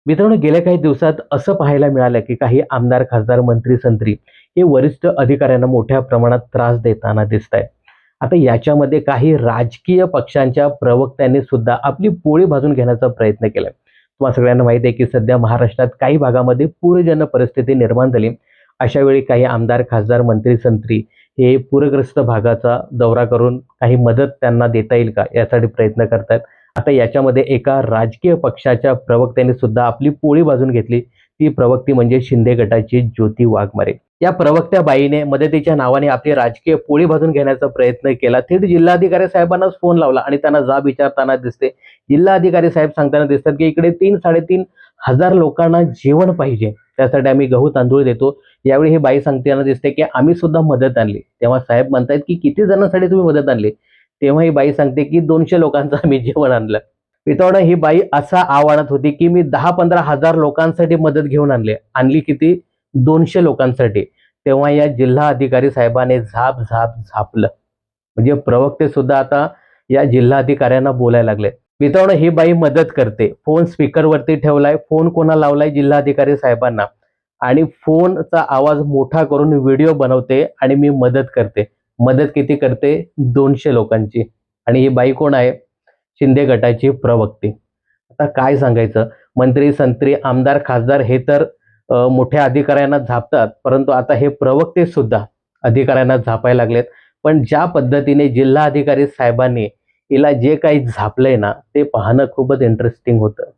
मित्रांनो, गेल्या काही दिवसात असं पाहायला मिळालं की काही आमदार, खासदार, मंत्री, संत्री हे वरिष्ठ अधिकाऱ्यांना मोठ्या प्रमाणात त्रास देताना दिसत आहे. आता याच्यामध्ये काही राजकीय पक्षांच्या प्रवक्त्यांनी सुद्धा आपली पोळी भाजून घेण्याचा प्रयत्न केलाय. तुम्हाला सगळ्यांना माहिती आहे की सध्या महाराष्ट्रात काही भागामध्ये पूरजन्य परिस्थिती निर्माण झाली. अशा वेळी काही आमदार, खासदार, मंत्री, संत्री हे पूरग्रस्त भागाचा दौरा करून काही मदत त्यांना देता येईल का यासाठी प्रयत्न करतात. आता याच्यामध्ये एका राजकीय पक्षाच्या प्रवक्त्याने सुद्धा आपली पोळी भाजून घेतली. ती प्रवक्ती म्हणजे शिंदे गटाची ज्योती वाघमारे. या प्रवक्त्या बाईने मदतीच्या नावाने आपली राजकीय पोळी भाजून घेण्याचा प्रयत्न केला. थेट जिल्हाधिकारी साहेबांनाच फोन लावला आणि त्यांना जाब विचारताना दिसते. जिल्हाधिकारी साहेब सांगताना दिसतात की इकडे 3-3.5 हजार लोकांना जेवण पाहिजे, त्यासाठी आम्ही गहू तांदूळ देतो. यावेळी ही बाई सांगताना दिसते की आम्ही सुद्धा मदत आणली. तेव्हा साहेब म्हणतायत की किती जणांसाठी तुम्ही मदत आणली? तेव्हा ही बाई सांगते की 200 लोकांचं आम्ही जेवण आणलं. मित्रांनो, ही बाई असा आव्हानात होती की मी 10-15 हजार लोकांसाठी मदत घेऊन आणली. आणली किती? 200 लोकांसाठी. तेव्हा या जिल्हा अधिकारी साहेबाने झाप झाप झापलं. म्हणजे प्रवक्ते सुद्धा आता या जिल्हाधिकाऱ्यांना बोलायला लागले. मित्रांनो, ही बाई मदत करते. फोन स्पीकरवरती ठेवलाय. फोन कोणाला लावलाय? जिल्हाधिकारी साहेबांना. आणि फोनचा आवाज मोठा करून व्हिडिओ बनवते आणि मी मदत करते. मदत किती करते? 200 लोकांची. आणि ही बाई कोण आहे? शिंदे गटाची प्रवक्ते. आता काय सांगायचं? मंत्री, संत्री, आमदार, खासदार हे तर मोठ्या अधिकाऱ्यांना झापतात, परंतु आता हे प्रवक्ते सुद्धा अधिकाऱ्यांना झापायला लागलेत. पण ज्या पद्धतीने जिल्हाधिकारी साहेबांनी हिला जे काही झापलंय ना, ते पाहणं खूपच इंटरेस्टिंग होतं.